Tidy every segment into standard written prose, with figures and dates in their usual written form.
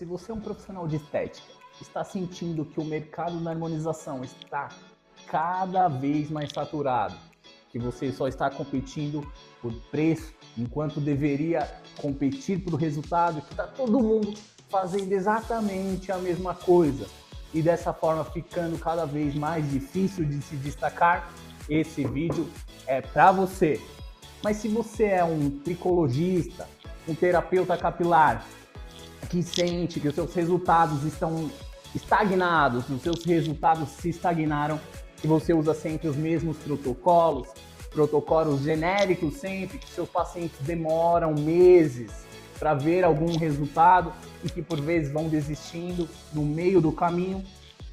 Se você é um profissional de estética, está sentindo que o mercado da harmonização está cada vez mais saturado, que você só está competindo por preço, enquanto deveria competir por resultado, que está todo mundo fazendo exatamente a mesma coisa e dessa forma ficando cada vez mais difícil de se destacar, esse vídeo é para você. Mas se você é um tricologista, um terapeuta capilar, que sente que os seus resultados estão estagnados, os seus resultados se estagnaram, que você usa sempre os mesmos protocolos genéricos sempre, que seus pacientes demoram meses para ver algum resultado e que por vezes vão desistindo no meio do caminho,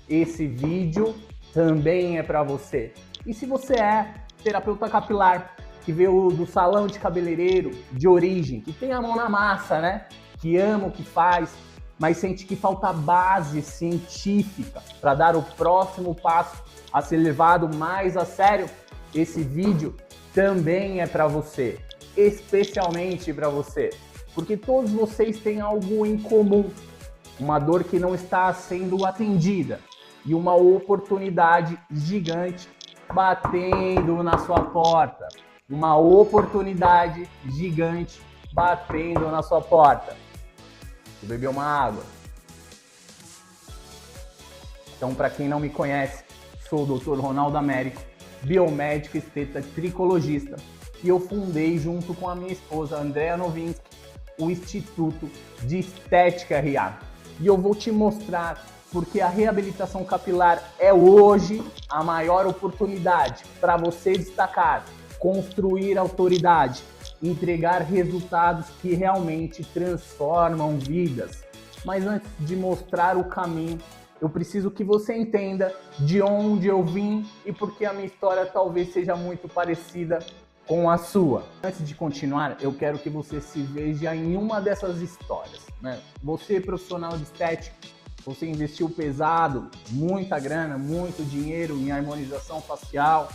esse vídeo também é para você. E se você é terapeuta capilar, que veio do salão de cabeleireiro de origem, que tem a mão na massa, né? Que ama o que faz, mas sente que falta base científica para dar o próximo passo a ser levado mais a sério, esse vídeo também é para você, especialmente para você, porque todos vocês têm algo em comum, uma dor que não está sendo atendida e uma oportunidade gigante batendo na sua porta, uma oportunidade gigante batendo na sua porta. Vou beber uma água. Então, para quem não me conhece, sou o Dr. Ronaldo Américo, biomédico, esteta, tricologista, e eu fundei junto com a minha esposa Andrea Novinsky o Instituto de Estética RA. E eu vou te mostrar porque a reabilitação capilar é hoje a maior oportunidade para você destacar, construir autoridade, entregar resultados que realmente transformam vidas. Mas antes de mostrar o caminho, eu preciso que você entenda de onde eu vim e porque a minha história talvez seja muito parecida com a sua. Antes de continuar, eu quero que você se veja em uma dessas histórias, né? Você, profissional de estética, você investiu pesado, muita grana, muito dinheiro em harmonização facial,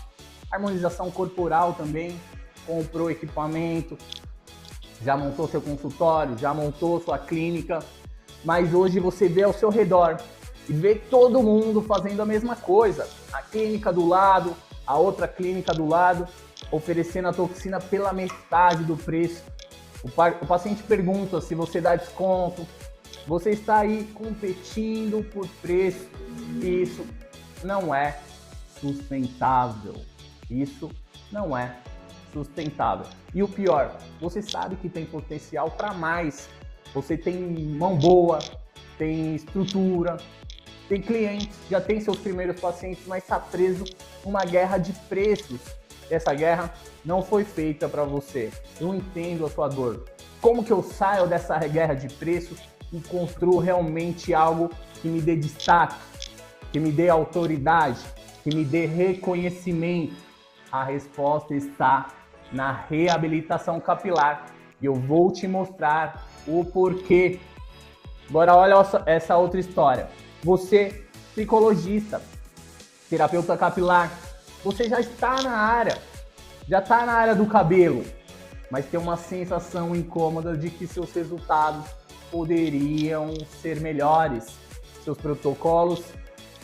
harmonização corporal também, comprou equipamento, já montou seu consultório, já montou sua clínica, mas hoje você vê ao seu redor e vê todo mundo fazendo a mesma coisa. A clínica do lado, a outra clínica do lado, oferecendo a toxina pela metade do preço. O paciente pergunta se você dá desconto. Você está aí competindo por preço. Isso não é sustentável. Isso não é sustentável. E o pior, você sabe que tem potencial para mais. Você tem mão boa, tem estrutura, tem clientes, já tem seus primeiros pacientes, mas está preso numa guerra de preços. Essa guerra não foi feita para você. Eu entendo a sua dor. Como que eu saio dessa guerra de preços e construo realmente algo que me dê destaque, que me dê autoridade, que me dê reconhecimento? A resposta está na reabilitação capilar e eu vou te mostrar o porquê. Agora olha essa outra história. Você, tricologista, terapeuta capilar, você já está na área do cabelo, mas tem uma sensação incômoda de que seus resultados poderiam ser melhores. Seus protocolos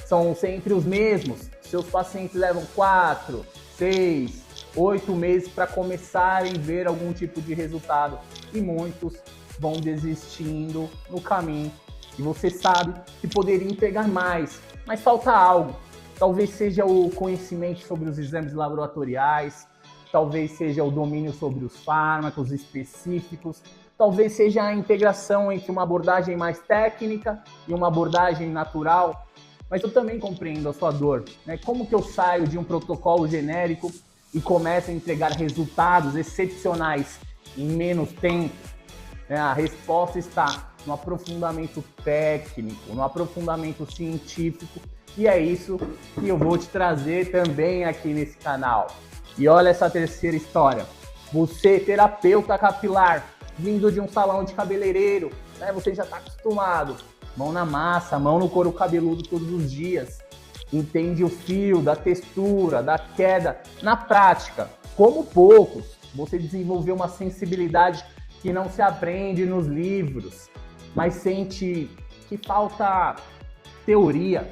são sempre os mesmos. Seus pacientes levam 4, 6, 8 meses para começarem a ver algum tipo de resultado e muitos vão desistindo no caminho. E você sabe que poderia pegar mais, mas falta algo. Talvez seja o conhecimento sobre os exames laboratoriais, talvez seja o domínio sobre os fármacos específicos, talvez seja a integração entre uma abordagem mais técnica e uma abordagem natural. Mas eu também compreendo a sua dor, né? Como que eu saio de um protocolo genérico e começo a entregar resultados excepcionais em menos tempo? A resposta está no aprofundamento técnico, no aprofundamento científico, e é isso que eu vou te trazer também aqui nesse canal. E olha essa terceira história. Você, terapeuta capilar, vindo de um salão de cabeleireiro, né? Você já está acostumado. Mão na massa, mão no couro cabeludo todos os dias. Entende o fio, da textura, da queda. Na prática, como poucos, você desenvolveu uma sensibilidade que não se aprende nos livros. mas sente que falta teoria,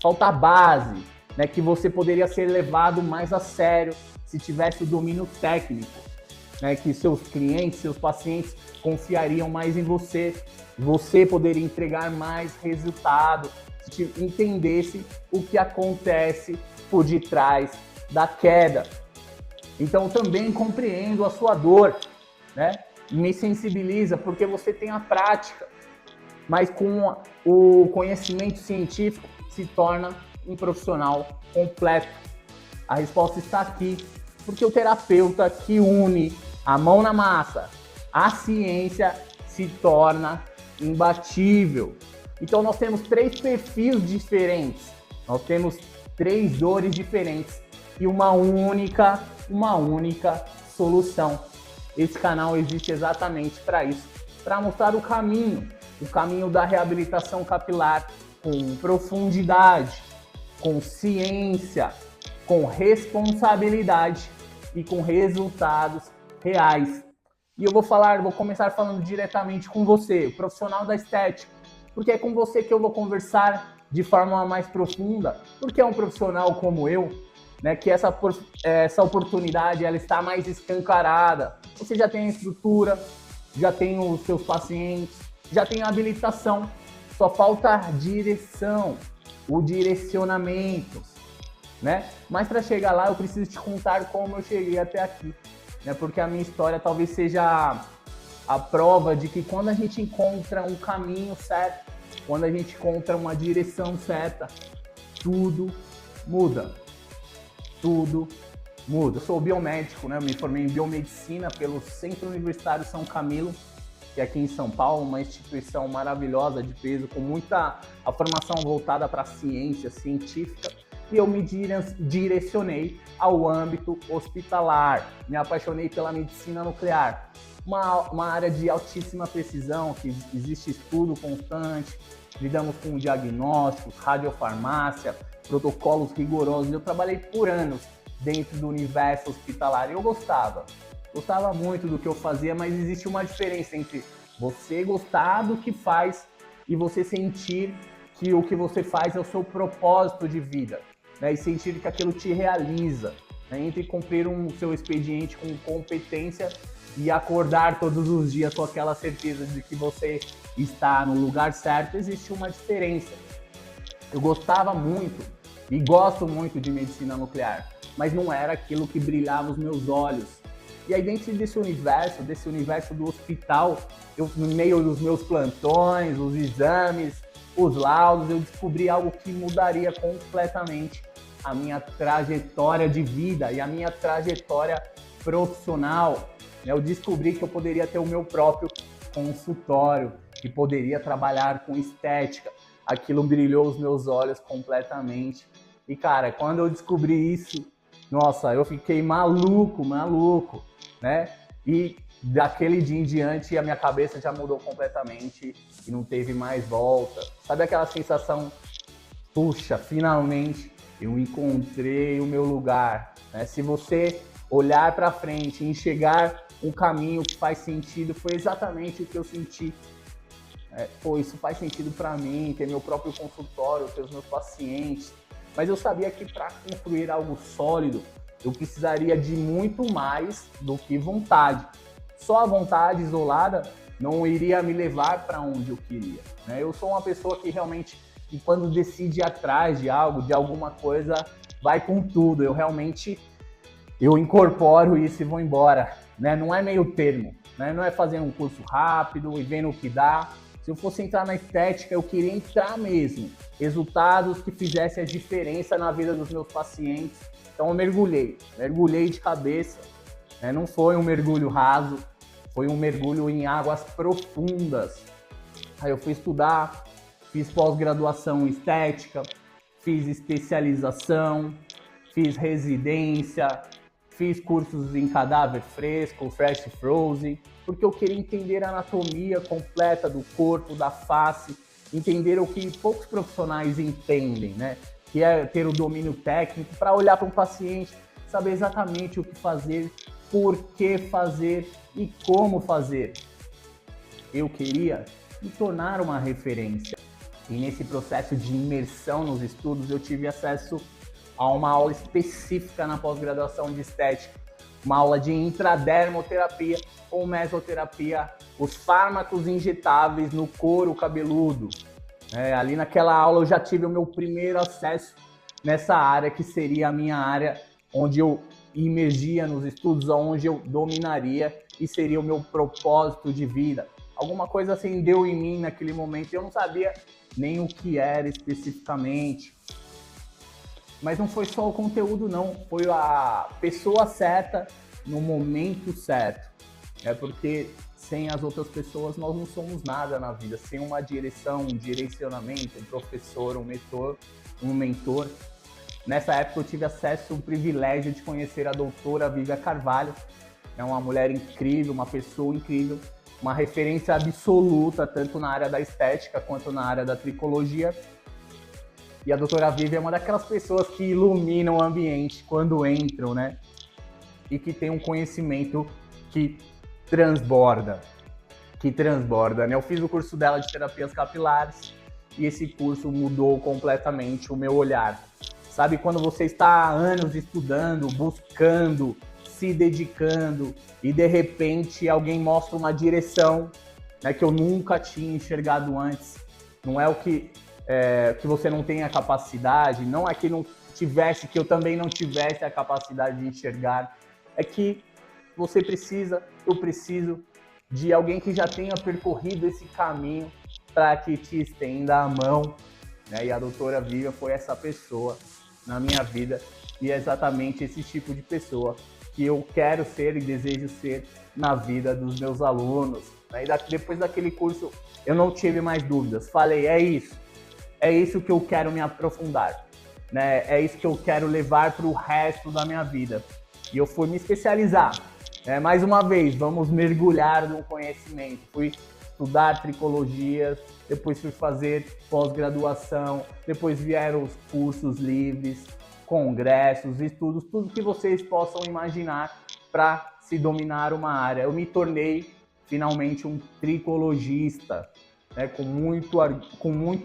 falta base, né, que você poderia ser levado mais a sério se tivesse o domínio técnico, né, que seus clientes, seus pacientes confiariam mais em você, você poderia entregar mais resultado, se entendesse o que acontece por detrás da queda. Então também compreendo a sua dor, né? Me sensibiliza porque você tem a prática, mas com o conhecimento científico se torna um profissional completo. A resposta está aqui, porque o terapeuta que une a mão na massa, a ciência, se torna imbatível. Então nós temos 3 perfis diferentes, nós temos 3 dores diferentes e uma única solução. Esse canal existe exatamente para isso, para mostrar o caminho da reabilitação capilar com profundidade, com ciência, com responsabilidade e com resultados reais. E eu vou começar falando diretamente com você, o profissional da estética, porque é com você que eu vou conversar de forma mais profunda, porque é um profissional como eu, né, que essa oportunidade ela está mais escancarada. Você já tem a estrutura, já tem os seus pacientes, já tem a habilitação, só falta a direção, o direcionamento, né? Mas para chegar lá eu preciso te contar como eu cheguei até aqui, né? Porque a minha história talvez seja a prova de que quando a gente encontra um caminho certo, quando a gente encontra uma direção certa, tudo muda. Tudo muda. Eu sou biomédico, né? Eu me formei em biomedicina pelo Centro Universitário São Camilo, que é aqui em São Paulo, uma instituição maravilhosa de peso, com muita a formação voltada para a ciência científica, e eu me direcionei ao âmbito hospitalar. Me apaixonei pela medicina nuclear, uma área de altíssima precisão, que existe estudo constante, lidamos com diagnósticos, radiofarmácia, protocolos rigorosos. Eu trabalhei por anos dentro do universo hospitalar e eu gostava muito do que eu fazia, mas existe uma diferença entre você gostar do que faz e você sentir que o que você faz é o seu propósito de vida, né? E sentir que aquilo te realiza, né? Entre cumprir seu expediente com competência e acordar todos os dias com aquela certeza de que você está no lugar certo, existe uma diferença. Eu gostava muito e gosto muito de medicina nuclear, mas não era aquilo que brilhava os meus olhos. E aí dentro desse universo do hospital, no meio dos meus plantões, os exames, os laudos, eu descobri algo que mudaria completamente a minha trajetória de vida e a minha trajetória profissional. Eu descobri que eu poderia ter o meu próprio consultório, que poderia trabalhar com estética. Aquilo brilhou os meus olhos completamente. E cara, quando eu descobri isso, nossa, eu fiquei maluco, né? E daquele dia em diante a minha cabeça já mudou completamente e não teve mais volta. Sabe aquela sensação, puxa, finalmente eu encontrei o meu lugar, né? Se você olhar para frente e enxergar um caminho que faz sentido, foi exatamente o que eu senti. Pô, isso faz sentido para mim, ter meu próprio consultório, ter os meus pacientes. Mas eu sabia que para construir algo sólido, eu precisaria de muito mais do que vontade. Só a vontade isolada não iria me levar para onde eu queria, né? Eu sou uma pessoa que realmente, quando decide ir atrás de algo, de alguma coisa, vai com tudo. Eu incorporo isso e vou embora, né? Não é meio termo, né? Não é fazer um curso rápido e vendo o que dá. Se eu fosse entrar na estética, eu queria entrar mesmo. Resultados que fizessem a diferença na vida dos meus pacientes. Então eu mergulhei de cabeça, né? Não foi um mergulho raso, foi um mergulho em águas profundas. Aí eu fui estudar, fiz pós-graduação em estética, fiz especialização, fiz residência, fiz cursos em cadáver fresco, fresh frozen, porque eu queria entender a anatomia completa do corpo, da face, entender o que poucos profissionais entendem, né? Que é ter o domínio técnico para olhar para um paciente, saber exatamente o que fazer, por que fazer e como fazer. Eu queria me tornar uma referência. E nesse processo de imersão nos estudos, eu tive acesso a uma aula específica na pós-graduação de estética, uma aula de intradermoterapia ou mesoterapia, os fármacos injetáveis no couro cabeludo. Ali naquela aula eu já tive o meu primeiro acesso nessa área, que seria a minha área onde eu imergia nos estudos, onde eu dominaria e seria o meu propósito de vida. Alguma coisa acendeu em mim naquele momento, eu não sabia nem o que era especificamente. Mas não foi só o conteúdo não, foi a pessoa certa no momento certo. Porque sem as outras pessoas nós não somos nada na vida, sem uma direção, um direcionamento, um professor, um mentor. Nessa época eu tive acesso, o privilégio de conhecer a doutora Vivian Carvalho, é uma mulher incrível, uma pessoa incrível, uma referência absoluta, tanto na área da estética quanto na área da tricologia. E a doutora Vivian é uma daquelas pessoas que iluminam o ambiente quando entram, né? E que tem um conhecimento que transborda, né? Eu fiz o curso dela de terapias capilares e esse curso mudou completamente o meu olhar. Sabe quando você está há anos estudando, buscando, se dedicando e de repente alguém mostra uma direção, né, que eu nunca tinha enxergado antes. Não é o que você não tenha capacidade, não é que não tivesse, que eu também não tivesse a capacidade de enxergar. É que eu preciso de alguém que já tenha percorrido esse caminho para que te estenda a mão, né? E a doutora Vivian foi essa pessoa na minha vida e é exatamente esse tipo de pessoa que eu quero ser e desejo ser na vida dos meus alunos, né? E depois daquele curso eu não tive mais dúvidas, falei, é isso que eu quero me aprofundar, né? É isso que eu quero levar para o resto da minha vida. E eu fui me especializar. Mais uma vez, vamos mergulhar no conhecimento. Fui estudar tricologias, depois fui fazer pós-graduação, depois vieram os cursos livres, congressos, estudos, tudo que vocês possam imaginar para se dominar uma área. Eu me tornei finalmente um tricologista, né, com muito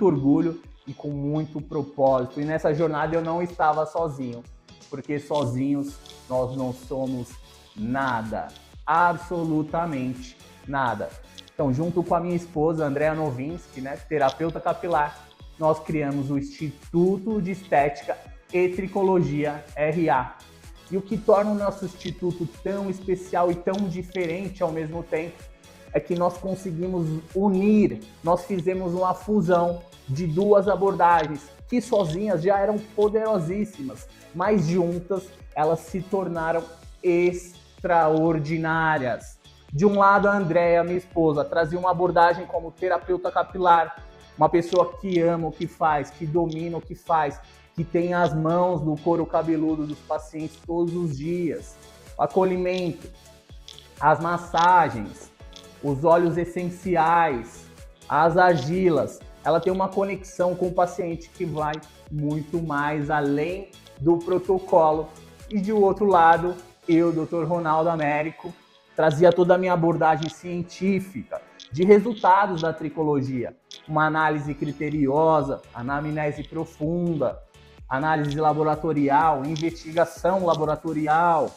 orgulho e com muito propósito. E nessa jornada eu não estava sozinho, porque sozinhos nós não somos nada, absolutamente nada. Então, junto com a minha esposa, Andrea Novinsky, né, terapeuta capilar, nós criamos o Instituto de Estética e Tricologia RA. E o que torna o nosso instituto tão especial e tão diferente ao mesmo tempo é que nós conseguimos unir, nós fizemos uma fusão de duas abordagens que sozinhas já eram poderosíssimas, mas juntas elas se tornaram extraordinárias. De um lado, a Andrea, minha esposa, trazia uma abordagem como terapeuta capilar, uma pessoa que ama o que faz, que domina o que faz, que tem as mãos no couro cabeludo dos pacientes todos os dias, o acolhimento, as massagens, os óleos essenciais, as argilas. Ela tem uma conexão com o paciente que vai muito mais além do protocolo. E de outro lado, eu, Dr. Ronaldo Américo, trazia toda a minha abordagem científica de resultados da tricologia, uma análise criteriosa, anamnese profunda, análise laboratorial, investigação laboratorial,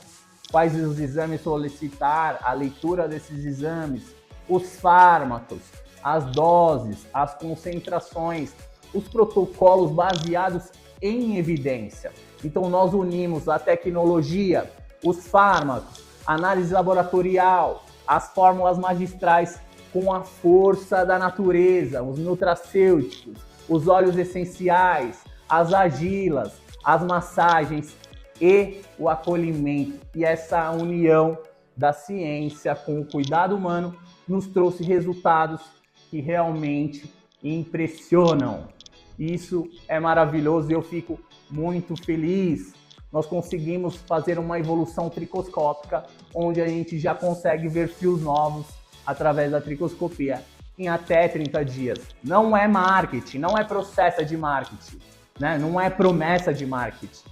quais os exames solicitar, a leitura desses exames, os fármacos, as doses, as concentrações, os protocolos baseados em evidência. Então nós unimos a tecnologia, os fármacos, análise laboratorial, as fórmulas magistrais com a força da natureza, os nutracêuticos, os óleos essenciais, as argilas, as massagens e o acolhimento. E essa união da ciência com o cuidado humano nos trouxe resultados que realmente impressionam. Isso é maravilhoso e eu fico muito feliz. Nós conseguimos fazer uma evolução tricoscópica, onde a gente já consegue ver fios novos através da tricoscopia em até 30 dias. Não é marketing, não é processo de marketing, né? Não é promessa de marketing,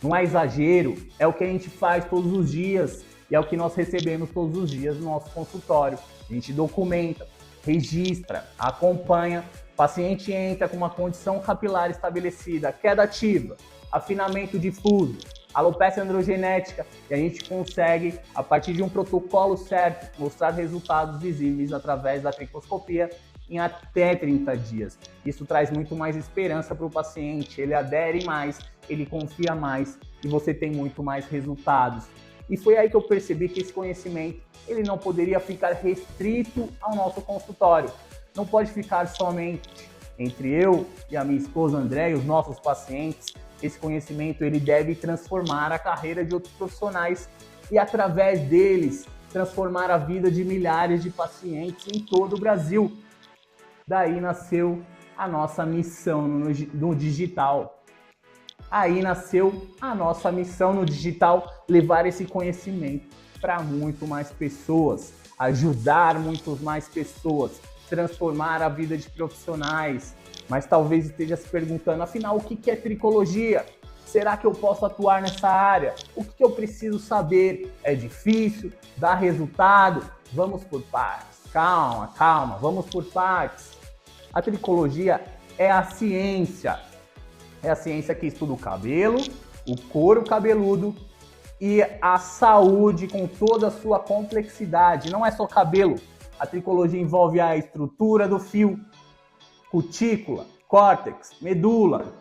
não é exagero, é o que a gente faz todos os dias e é o que nós recebemos todos os dias no nosso consultório. A gente documenta, registra, acompanha, o paciente entra com uma condição capilar estabelecida, queda ativa, afinamento difuso, alopecia androgenética, e a gente consegue, a partir de um protocolo certo, mostrar resultados visíveis através da tricoscopia em até 30 dias. Isso traz muito mais esperança para o paciente, ele adere mais, ele confia mais e você tem muito mais resultados. E foi aí que eu percebi que esse conhecimento ele não poderia ficar restrito ao nosso consultório. Não pode ficar somente entre eu e a minha esposa André e os nossos pacientes. Esse conhecimento ele deve transformar a carreira de outros profissionais e, através deles, transformar a vida de milhares de pacientes em todo o Brasil. Daí nasceu a nossa missão no digital. Aí nasceu a nossa missão no digital, levar esse conhecimento para muito mais pessoas, ajudar muito mais pessoas, transformar a vida de profissionais. Mas talvez esteja se perguntando, afinal, o que é tricologia? Será que eu posso atuar nessa área? O que eu preciso saber? É difícil? Dá resultado? Vamos por partes. Calma, vamos por partes. A tricologia é a ciência. É a ciência que estuda o cabelo, o couro cabeludo e a saúde com toda a sua complexidade. Não é só cabelo. A tricologia envolve a estrutura do fio, cutícula, córtex, medula,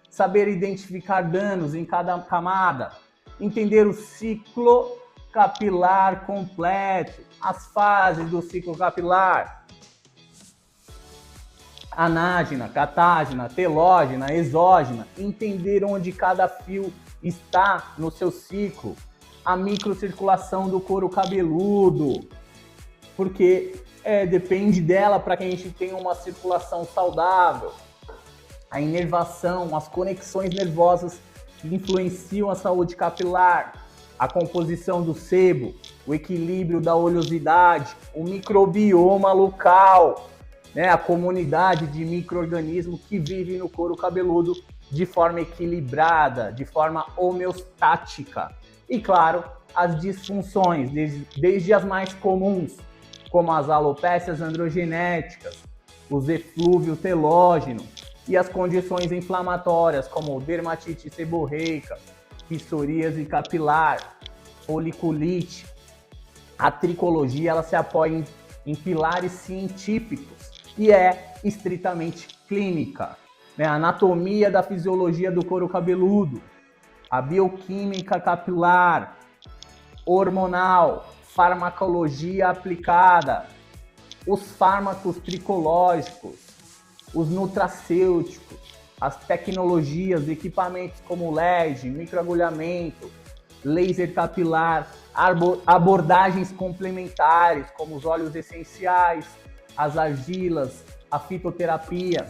saber identificar danos em cada camada, entender o ciclo capilar completo, as fases do ciclo capilar, anágena, catágena, telógena, exógena, entender onde cada fio está no seu ciclo, a microcirculação do couro cabeludo, porque depende dela para que a gente tenha uma circulação saudável, a inervação, as conexões nervosas que influenciam a saúde capilar, a composição do sebo, o equilíbrio da oleosidade, o microbioma local, a comunidade de micro-organismos que vive no couro cabeludo de forma equilibrada, de forma homeostática. E claro, as disfunções, desde as mais comuns, como as alopécias androgenéticas, os eflúvios telógenos e as condições inflamatórias, como dermatite seborreica, psoríase capilar, foliculite. A tricologia ela se apoia em pilares científicos e é estritamente clínica. A anatomia da fisiologia do couro cabeludo, a bioquímica capilar, hormonal, farmacologia aplicada, os fármacos tricológicos, os nutracêuticos, as tecnologias, equipamentos como LED, microagulhamento, laser capilar, abordagens complementares como os óleos essenciais, as argilas, a fitoterapia.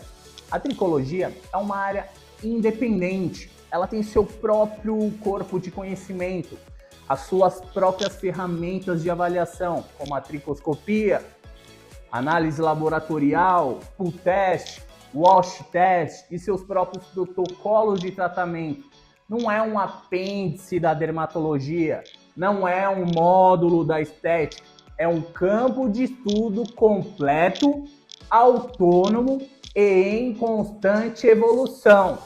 A tricologia é uma área independente, ela tem seu próprio corpo de conhecimento, as suas próprias ferramentas de avaliação, como a tricoscopia, análise laboratorial, pull test, wash test e seus próprios protocolos de tratamento. Não é um apêndice da dermatologia, não é um módulo da estética, é um campo de estudo completo, autônomo e em constante evolução.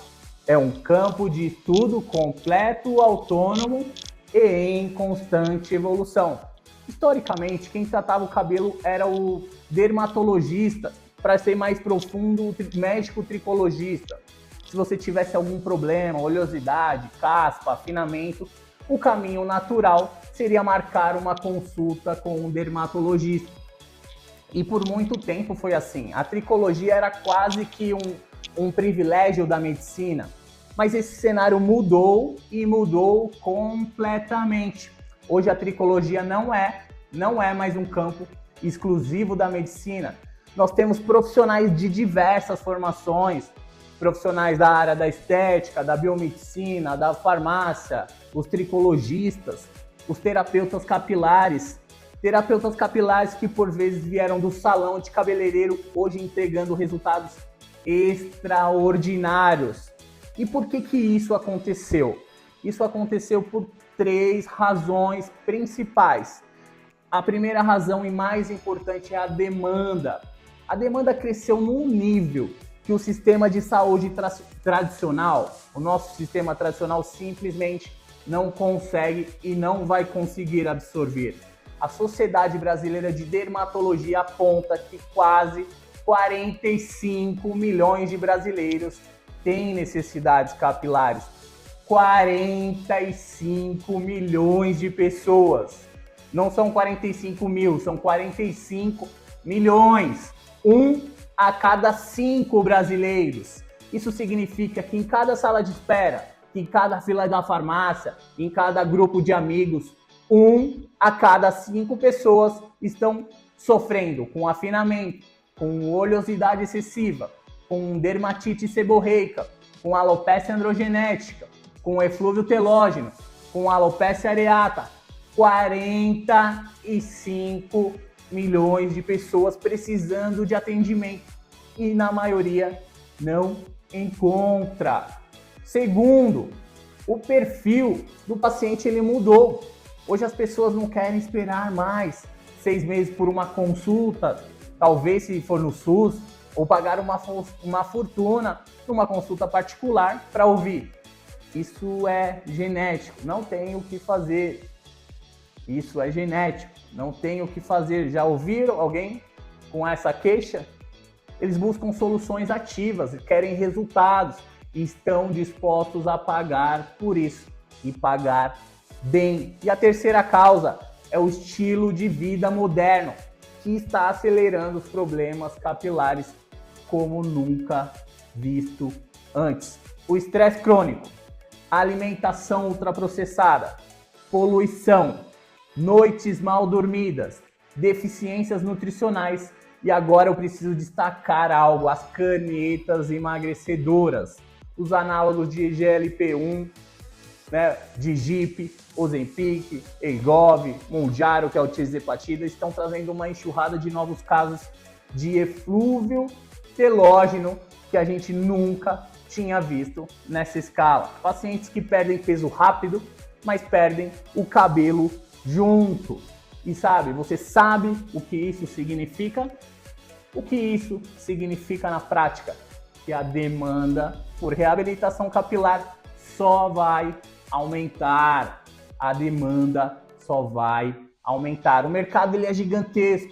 É um campo de estudo completo, autônomo e em constante evolução. Historicamente, quem tratava o cabelo era o dermatologista, para ser mais profundo, o médico tricologista. Se você tivesse algum problema, oleosidade, caspa, afinamento, o caminho natural seria marcar uma consulta com um dermatologista. E por muito tempo foi assim. A tricologia era quase que um privilégio da medicina. Mas esse cenário mudou e mudou completamente. Hoje a tricologia não é mais um campo exclusivo da medicina. Nós temos profissionais de diversas formações, profissionais da área da estética, da biomedicina, da farmácia, os tricologistas, os terapeutas capilares que por vezes vieram do salão de cabeleireiro, hoje entregando resultados extraordinários. E por que isso aconteceu? Isso aconteceu por 3 razões principais. A primeira razão e mais importante é a demanda. A demanda cresceu num nível que o sistema de saúde tradicional, o nosso sistema tradicional, simplesmente não consegue e não vai conseguir absorver. A Sociedade Brasileira de Dermatologia aponta que quase 45 milhões de brasileiros têm necessidades capilares. 45 milhões de pessoas. Não são 45 mil, são 45 milhões. 1 a cada 5 brasileiros. Isso significa que em cada sala de espera, em cada fila da farmácia, em cada grupo de amigos, 1 a cada 5 pessoas estão sofrendo com afinamento, com oleosidade excessiva, com dermatite seborreica, com alopecia androgenética, com eflúvio telógeno, com alopecia areata. 45 milhões de pessoas precisando de atendimento e na maioria não encontra. Segundo, o perfil do paciente ele mudou. Hoje as pessoas não querem esperar mais 6 meses por uma consulta, talvez se for no SUS, ou pagar uma fortuna numa consulta particular para ouvir. Isso é genético, não tem o que fazer. Isso é genético, não tem o que fazer. Já ouviram alguém com essa queixa? Eles buscam soluções ativas, querem resultados e estão dispostos a pagar por isso e pagar bem. E a terceira causa é o estilo de vida moderno, que está acelerando os problemas capilares como nunca visto antes. O estresse crônico, a alimentação ultraprocessada, poluição, noites mal dormidas, deficiências nutricionais e agora eu preciso destacar algo, as canetas emagrecedoras, os análogos de GLP-1, né, de GIP, Ozempic, Wegovy, Mounjaro, que é o tirzepatida, estão trazendo uma enxurrada de novos casos de eflúvio telógeno que a gente nunca tinha visto nessa escala. Pacientes que perdem peso rápido, mas perdem o cabelo junto. E você sabe o que isso significa? O que isso significa na prática? Que a demanda por reabilitação capilar só vai aumentar. A demanda só vai aumentar. O mercado ele é gigantesco,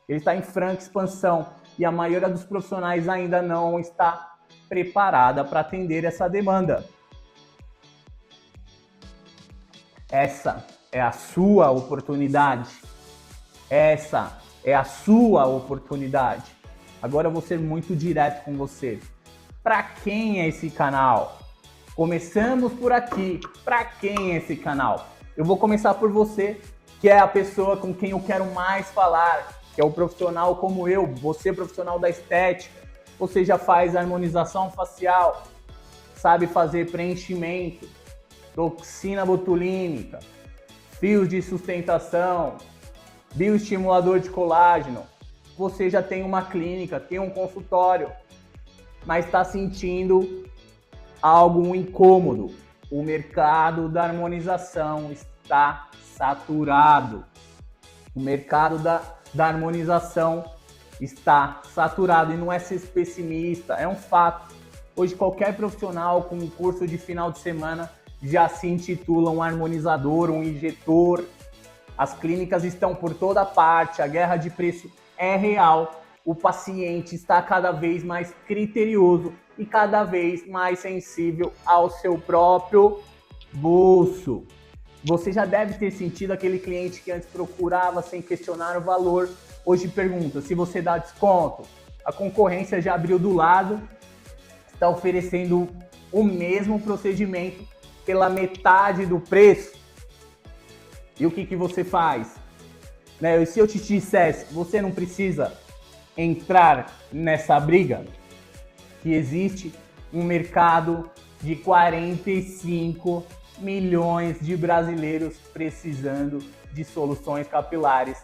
ele está em franca expansão e a maioria dos profissionais ainda não está preparada para atender essa demanda. Essa é a sua oportunidade. Essa é a sua oportunidade. Agora eu vou ser muito direto com você. Para quem é esse canal? Começamos por aqui. Para quem é esse canal? Eu vou começar por você, que é a pessoa com quem eu quero mais falar, que é o profissional como eu, você profissional da estética. Você já faz harmonização facial, sabe fazer preenchimento, toxina botulínica, fios de sustentação, bioestimulador de colágeno. Você já tem uma clínica, tem um consultório, mas está sentindo algo incômodo. O mercado da harmonização está saturado. O mercado da harmonização está saturado e não é ser pessimista, é um fato. Hoje qualquer profissional com um curso de final de semana já se intitula um harmonizador, um injetor. As clínicas estão por toda parte, a guerra de preço é real. O paciente está cada vez mais criterioso e cada vez mais sensível ao seu próprio bolso. Você já deve ter sentido aquele cliente que antes procurava sem questionar o valor, hoje pergunta se você dá desconto. A concorrência já abriu do lado, está oferecendo o mesmo procedimento pela metade do preço. E o que você faz? E se eu te dissesse, você não precisa entrar nessa briga, que existe um mercado de 45 milhões de brasileiros precisando de soluções capilares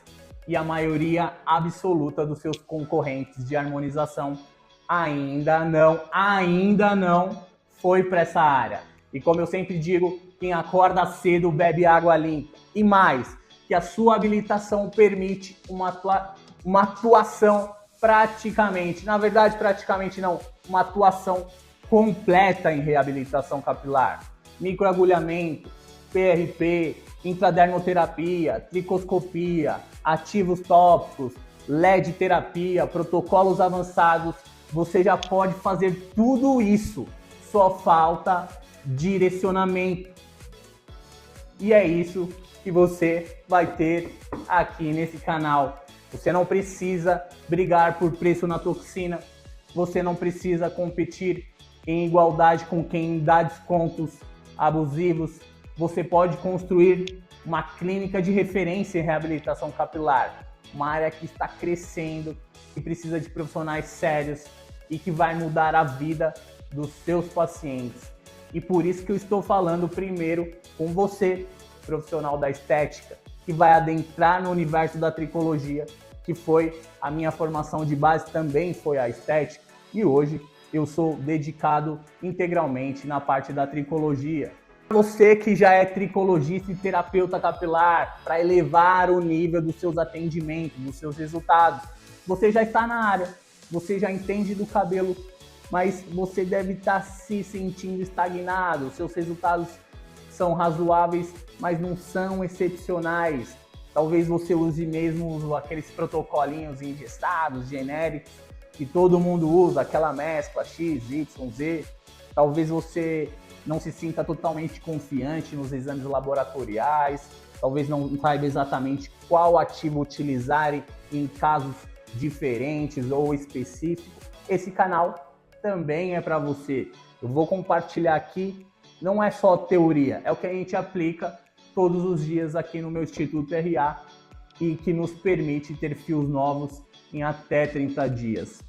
e a maioria absoluta dos seus concorrentes de harmonização ainda não foi para essa área. E como eu sempre digo, quem acorda cedo bebe água limpa. E mais, que a sua habilitação permite uma atuação praticamente, na verdade praticamente não, uma atuação completa em reabilitação capilar. Microagulhamento, PRP, intradermoterapia, tricoscopia, ativos tópicos, LED terapia, protocolos avançados. Você já pode fazer tudo isso, só falta direcionamento. E é isso que você vai ter aqui nesse canal. Você não precisa brigar por preço na toxina, você não precisa competir em igualdade com quem dá descontos abusivos. Você pode construir uma clínica de referência em reabilitação capilar, uma área que está crescendo, que precisa de profissionais sérios e que vai mudar a vida dos seus pacientes. E por isso que eu estou falando primeiro com você, profissional da estética, que vai adentrar no universo da tricologia, que foi a minha formação de base, também foi a estética, e hoje eu sou dedicado integralmente na parte da tricologia. Você que já é tricologista e terapeuta capilar, para elevar o nível dos seus atendimentos, dos seus resultados, você já está na área, você já entende do cabelo, mas você deve estar se sentindo estagnado, seus resultados são razoáveis, mas não são excepcionais. Talvez você use mesmo aqueles protocolinhos engessados, genéricos, que todo mundo usa, aquela mescla X, Y, Z. Talvez você não se sinta totalmente confiante nos exames laboratoriais, talvez não saiba exatamente qual ativo utilizar em casos diferentes ou específicos. Esse canal também é para você. Eu vou compartilhar aqui, não é só teoria, é o que a gente aplica todos os dias aqui no meu Instituto RA e que nos permite ter fios novos em até 30 dias.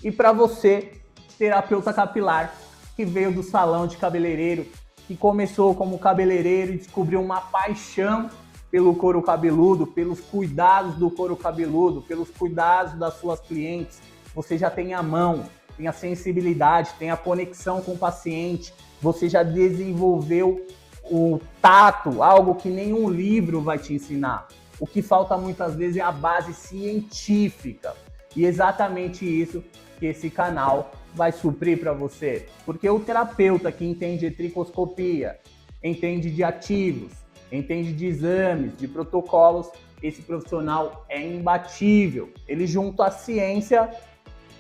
E para você, terapeuta capilar, que veio do salão de cabeleireiro, que começou como cabeleireiro e descobriu uma paixão pelo couro cabeludo, pelos cuidados do couro cabeludo, pelos cuidados das suas clientes, você já tem a mão, tem a sensibilidade, tem a conexão com o paciente, você já desenvolveu o tato, algo que nenhum livro vai te ensinar. O que falta muitas vezes é a base científica. E exatamente isso que esse canal vai suprir para você. Porque o terapeuta que entende de tricoscopia, entende de ativos, entende de exames, de protocolos, esse profissional é imbatível. Ele junta a ciência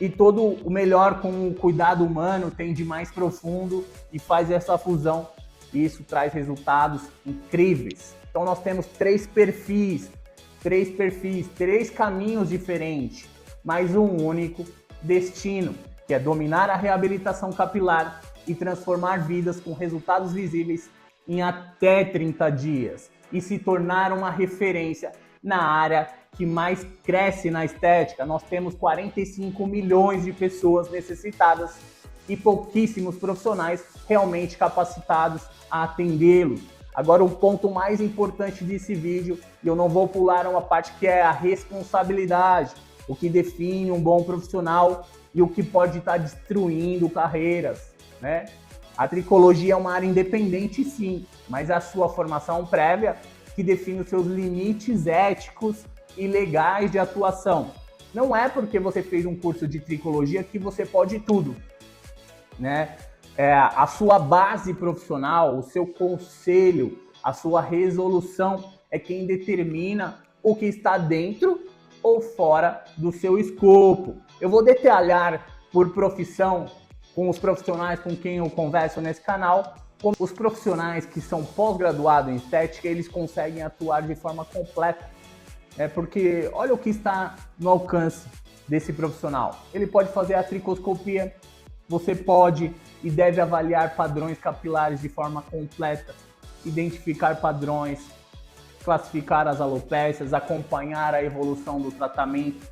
e todo o melhor com o cuidado humano, tem de mais profundo e faz essa fusão. E isso traz resultados incríveis. Então nós temos três perfis, três caminhos diferentes, mas um único destino, que é dominar a reabilitação capilar e transformar vidas com resultados visíveis em até 30 dias e se tornar uma referência na área que mais cresce na estética. Nós temos 45 milhões de pessoas necessitadas e pouquíssimos profissionais realmente capacitados a atendê-los. Agora, o ponto mais importante desse vídeo, e eu não vou pular uma parte que é a responsabilidade, o que define um bom profissional e o que pode estar destruindo carreiras, né? A tricologia é uma área independente, sim, mas a sua formação prévia que define os seus limites éticos e legais de atuação. Não é porque você fez um curso de tricologia que você pode tudo, né? A sua base profissional, o seu conselho, a sua resolução é quem determina o que está dentro ou fora do seu escopo. Eu vou detalhar por profissão com os profissionais com quem eu converso nesse canal. Como os profissionais que são pós-graduados em estética, eles conseguem atuar de forma completa. Porque olha o que está no alcance desse profissional. Ele pode fazer a tricoscopia, você pode e deve avaliar padrões capilares de forma completa, identificar padrões, classificar as alopécias, acompanhar a evolução do tratamento.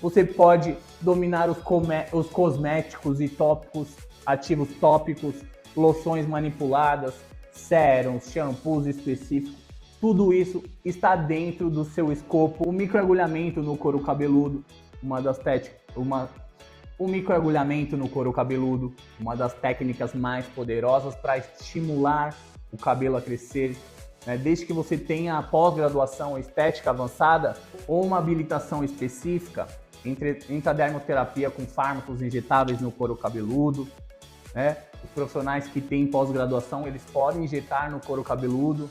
Você pode dominar os cosméticos e tópicos, ativos tópicos, loções manipuladas, sérums, shampoos específicos. Tudo isso está dentro do seu escopo. O microagulhamento no couro cabeludo, o microagulhamento no couro cabeludo, uma das técnicas mais poderosas para estimular o cabelo a crescer, né? Desde que você tenha a pós-graduação estética avançada ou uma habilitação específica, intradermoterapia com fármacos injetáveis no couro cabeludo, né? Os profissionais que têm pós-graduação, eles podem injetar no couro cabeludo.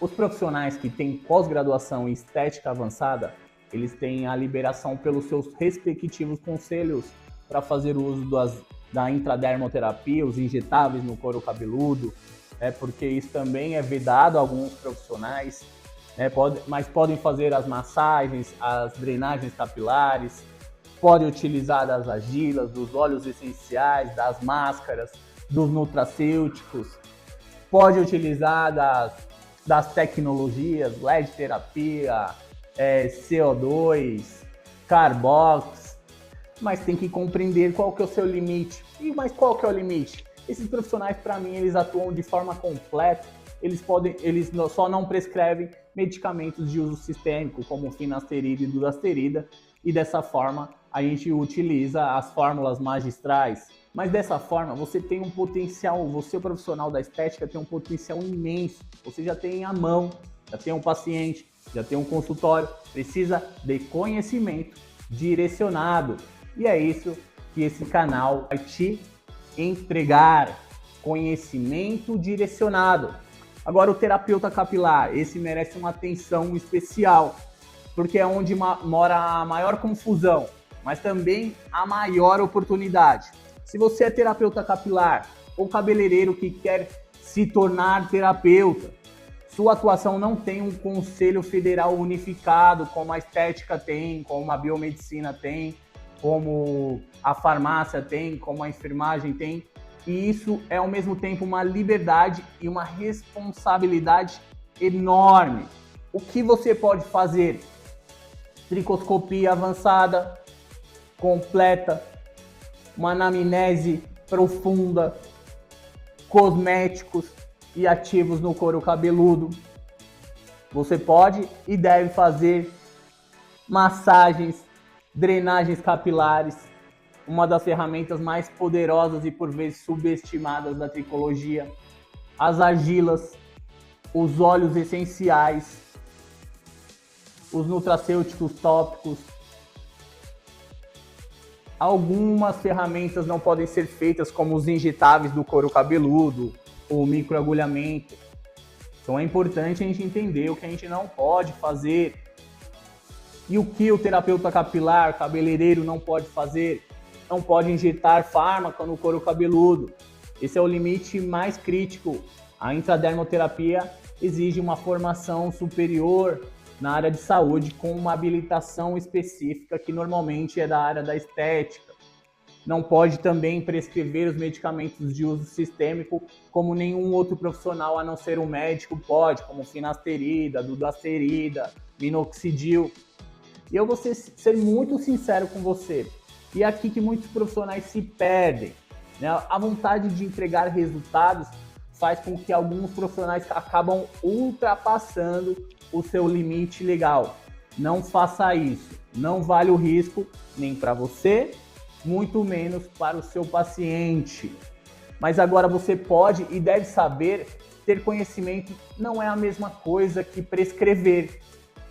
Os profissionais que têm pós-graduação em estética avançada, eles têm a liberação pelos seus respectivos conselhos para fazer o uso da intradermoterapia, os injetáveis no couro cabeludo, porque isso também é vedado a alguns profissionais, mas podem fazer as massagens, as drenagens capilares, podem utilizar das argilas, dos óleos essenciais, das máscaras, dos nutracêuticos, pode utilizar das tecnologias, LED terapia, CO2, Carbox, mas tem que compreender qual que é o seu limite. Mas qual que é o limite? Esses profissionais, para mim, eles atuam de forma completa, eles só não prescrevem medicamentos de uso sistêmico, como finasterida e durasterida, e dessa forma a gente utiliza as fórmulas magistrais. Mas dessa forma você tem um potencial, você profissional da estética tem um potencial imenso, você já tem a mão, já tem um paciente, já tem um consultório, precisa de conhecimento direcionado. E é isso que esse canal vai te entregar, conhecimento direcionado. Agora o terapeuta capilar, esse merece uma atenção especial, porque é onde mora a maior confusão, mas também a maior oportunidade. Se você é terapeuta capilar ou cabeleireiro que quer se tornar terapeuta, sua atuação não tem um conselho federal unificado, como a estética tem, como a biomedicina tem, como a farmácia tem, como a enfermagem tem. E isso é ao mesmo tempo uma liberdade e uma responsabilidade enorme. O que você pode fazer? Tricoscopia avançada, completa, uma anamnese profunda, cosméticos e ativos no couro cabeludo. Você pode e deve fazer massagens, drenagens capilares, uma das ferramentas mais poderosas e por vezes subestimadas da tricologia, as argilas, os óleos essenciais, os nutracêuticos tópicos. Algumas ferramentas não podem ser feitas, como os injetáveis do couro cabeludo, o microagulhamento. Então é importante a gente entender o que a gente não pode fazer e o que o terapeuta capilar, cabeleireiro não pode fazer. Não pode injetar fármaco no couro cabeludo. Esse é o limite mais crítico. A intradermoterapia exige uma formação superior na área de saúde com uma habilitação específica que normalmente é da área da estética. Não pode também prescrever os medicamentos de uso sistêmico como nenhum outro profissional a não ser um médico pode, como finasterida, dutasterida, minoxidil. E eu vou ser muito sincero com você. E é aqui que muitos profissionais se perdem, né? A vontade de entregar resultados faz com que alguns profissionais acabam ultrapassando o seu limite legal. Não faça isso. Não vale o risco nem para você, muito menos para o seu paciente. Mas agora você pode e deve saber, ter conhecimento não é a mesma coisa que prescrever.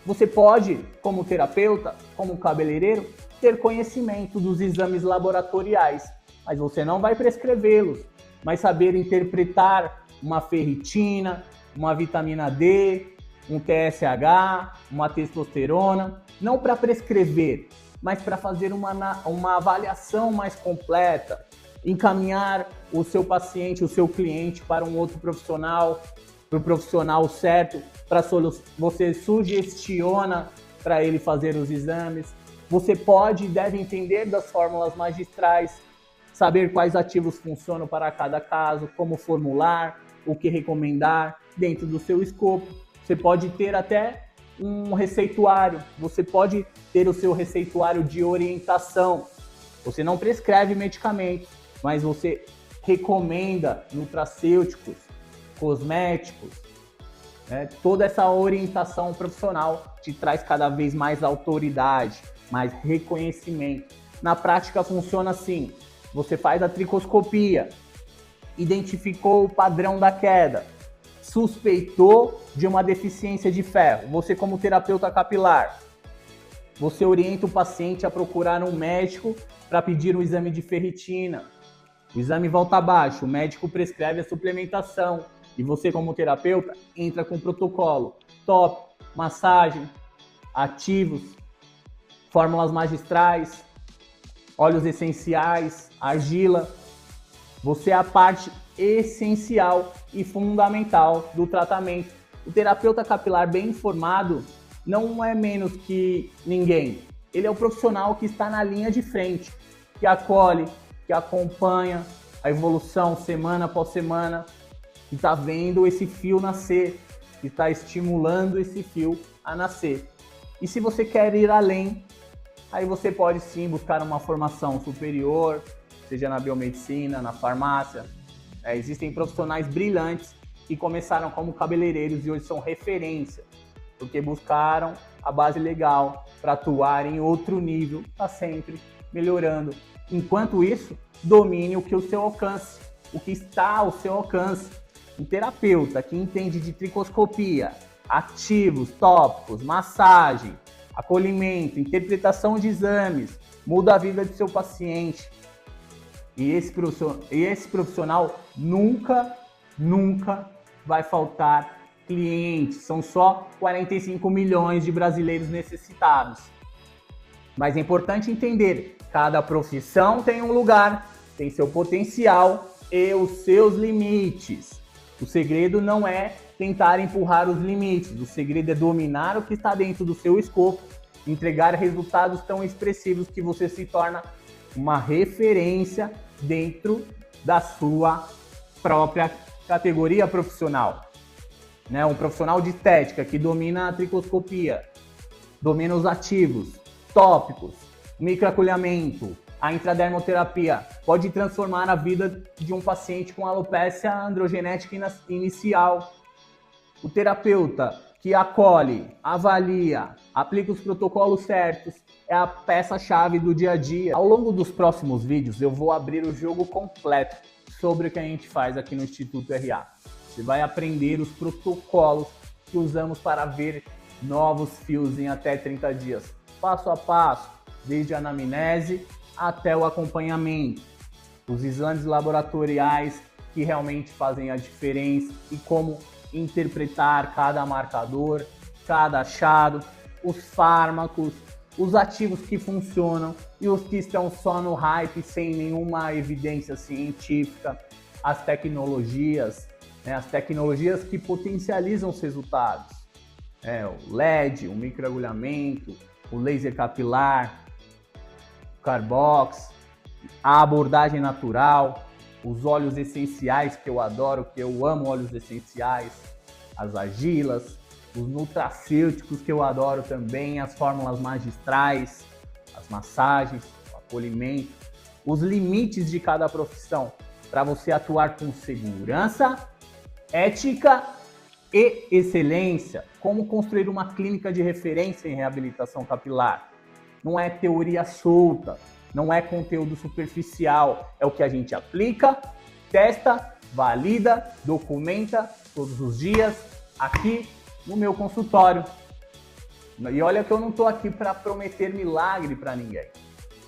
Você pode, como terapeuta, como cabeleireiro, ter conhecimento dos exames laboratoriais, mas você não vai prescrevê-los, mas saber interpretar uma ferritina, uma vitamina D, um TSH, uma testosterona, não para prescrever, mas para fazer uma avaliação mais completa, encaminhar o seu paciente, o seu cliente para um outro profissional, para o profissional certo, você sugestiona para ele fazer os exames. Você pode e deve entender das fórmulas magistrais, saber quais ativos funcionam para cada caso, como formular, o que recomendar dentro do seu escopo. Você pode ter até um receituário, você pode ter o seu receituário de orientação. Você não prescreve medicamentos, mas você recomenda nutracêuticos, cosméticos, né? Toda essa orientação profissional te traz cada vez mais autoridade, mais reconhecimento. Na prática funciona assim: você faz a tricoscopia, identificou o padrão da queda, suspeitou de uma deficiência de ferro. Você, como terapeuta capilar, Você orienta o paciente a procurar um médico para pedir um exame de ferritina. O exame volta abaixo, o médico prescreve a suplementação e você, como terapeuta, entra com o protocolo. Top, massagem, ativos, fórmulas magistrais, óleos essenciais, argila. Você é a parte essencial e fundamental do tratamento. O terapeuta capilar bem informado não é menos que ninguém. Ele é o profissional que está na linha de frente, que acolhe, que acompanha a evolução semana após semana, que está vendo esse fio nascer, que está estimulando esse fio a nascer. E se você quer ir além, aí você pode sim buscar uma formação superior, seja na biomedicina, na farmácia. Existem profissionais brilhantes que começaram como cabeleireiros e hoje são referência, porque buscaram a base legal para atuar em outro nível, está sempre melhorando. Enquanto isso, domine o que é o seu alcance, o que está ao seu alcance. Um terapeuta que entende de tricoscopia, ativos, tópicos, massagem, acolhimento, interpretação de exames, muda a vida do seu paciente. E esse profissional nunca vai faltar clientes. São só 45 milhões de brasileiros necessitados. Mas é importante entender, cada profissão tem um lugar, tem seu potencial e os seus limites. O segredo não é tentar empurrar os limites, o segredo é dominar o que está dentro do seu escopo, entregar resultados tão expressivos que você se torna uma referência dentro da sua própria categoria profissional. Um profissional de estética que domina a tricoscopia, domina os ativos, tópicos, microagulhamento, a intradermoterapia, pode transformar a vida de um paciente com alopecia androgenética inicial. O terapeuta que acolhe, avalia, aplica os protocolos certos, é a peça-chave do dia a dia. Ao longo dos próximos vídeos eu vou abrir o jogo completo sobre o que a gente faz aqui no Instituto RA. Você vai aprender os protocolos que usamos para ver novos fios em até 30 dias, passo a passo, desde a anamnese até o acompanhamento, os exames laboratoriais que realmente fazem a diferença e como interpretar cada marcador, cada achado, os fármacos, os ativos que funcionam e os que estão só no hype sem nenhuma evidência científica, as tecnologias que potencializam os resultados, o LED, o microagulhamento, o laser capilar, o Carbox, a abordagem natural, os óleos essenciais que eu adoro, que eu amo óleos essenciais, as argilas, os nutracêuticos que eu adoro também, as fórmulas magistrais, as massagens, o acolhimento, os limites de cada profissão para você atuar com segurança, ética e excelência. Como construir uma clínica de referência em reabilitação capilar. Não é teoria solta, não é conteúdo superficial, é o que a gente aplica, testa, valida, documenta todos os dias aqui no meu consultório. E olha que eu não estou aqui para prometer milagre para ninguém.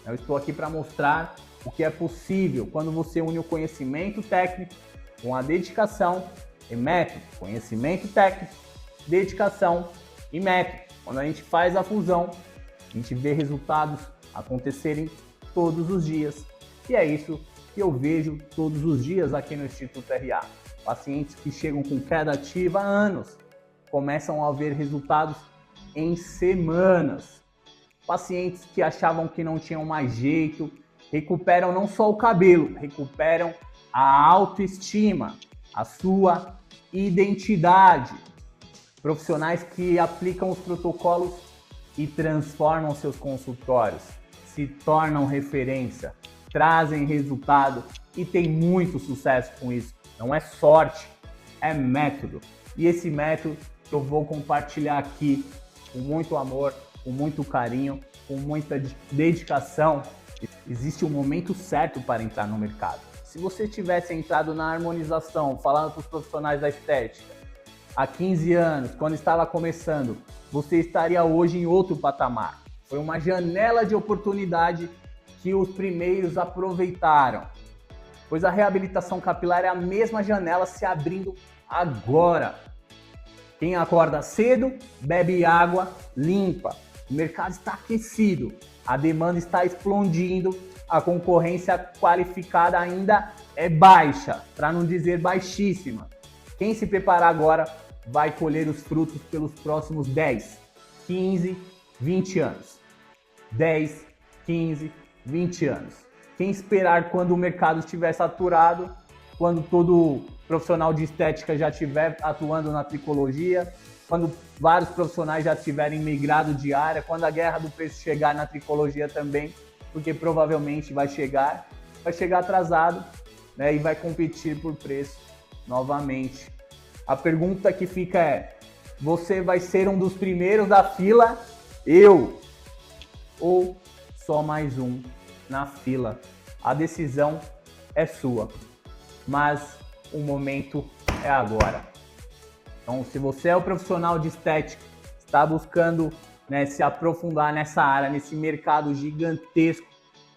Eu estou aqui para mostrar o que é possível quando você une o conhecimento técnico com a dedicação e método. Conhecimento técnico, dedicação e método. Quando a gente faz a fusão, a gente vê resultados acontecerem todos os dias. E é isso que eu vejo todos os dias aqui no Instituto RA. Pacientes que chegam com queda ativa há anos, começam a ver resultados em semanas. Pacientes que achavam que não tinham mais jeito, recuperam não só o cabelo, recuperam a autoestima, a sua identidade. Profissionais que aplicam os protocolos e transformam seus consultórios, se tornam referência, trazem resultado e tem muito sucesso com isso. Não é sorte, é método. E esse método que eu vou compartilhar aqui com muito amor, com muito carinho, com muita dedicação. Existe um momento certo para entrar no mercado. Se você tivesse entrado na harmonização, falando para os profissionais da estética, há 15 anos, quando estava começando, você estaria hoje em outro patamar. Foi uma janela de oportunidade que os primeiros aproveitaram, pois a reabilitação capilar é a mesma janela se abrindo agora. Quem acorda cedo, bebe água limpa. O mercado está aquecido, a demanda está explodindo, a concorrência qualificada ainda é baixa, para não dizer baixíssima. Quem se preparar agora vai colher os frutos pelos próximos 10, 15, 20 anos. 10, 15, 20 anos. Quem esperar quando o mercado estiver saturado, quando todo profissional de estética já estiver atuando na tricologia, quando vários profissionais já tiverem migrado de área, quando a guerra do preço chegar na tricologia também, porque provavelmente vai chegar atrasado, né, e vai competir por preço novamente. A pergunta que fica é: você vai ser um dos primeiros da fila, eu, ou só mais um na fila? A decisão é sua, mas o momento é agora. Então, se você é o profissional de estética, está buscando, né, se aprofundar nessa área, nesse mercado gigantesco,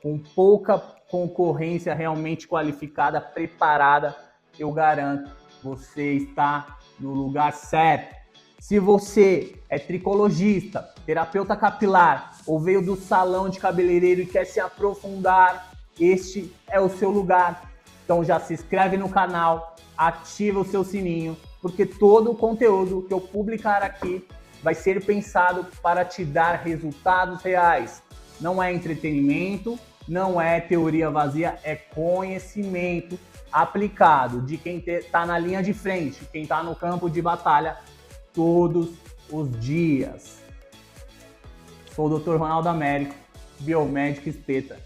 com pouca concorrência realmente qualificada, preparada, eu garanto, você está no lugar certo. Se você é tricologista, terapeuta capilar ou veio do salão de cabeleireiro e quer se aprofundar, este é o seu lugar. Então já se inscreve no canal, ativa o seu sininho, porque todo o conteúdo que eu publicar aqui vai ser pensado para te dar resultados reais. Não é entretenimento, não é teoria vazia, é conhecimento aplicado de quem está na linha de frente, quem está no campo de batalha todos os dias. Sou o Dr. Ronaldo Américo, biomédico esteta,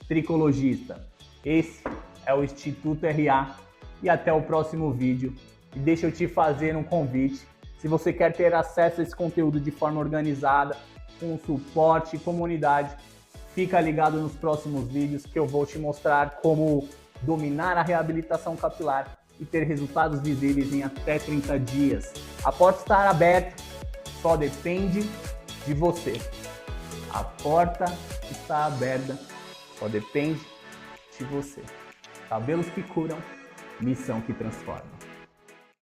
tricologista. Esse é o Instituto RA e até o próximo vídeo. E deixa eu te fazer um convite. Se você quer ter acesso a esse conteúdo de forma organizada, com suporte e comunidade, fica ligado nos próximos vídeos que eu vou te mostrar como dominar a reabilitação capilar e ter resultados visíveis em até 30 dias. A porta está aberta, só depende de você. A porta está aberta, só depende de você. Cabelos que curam, missão que transforma.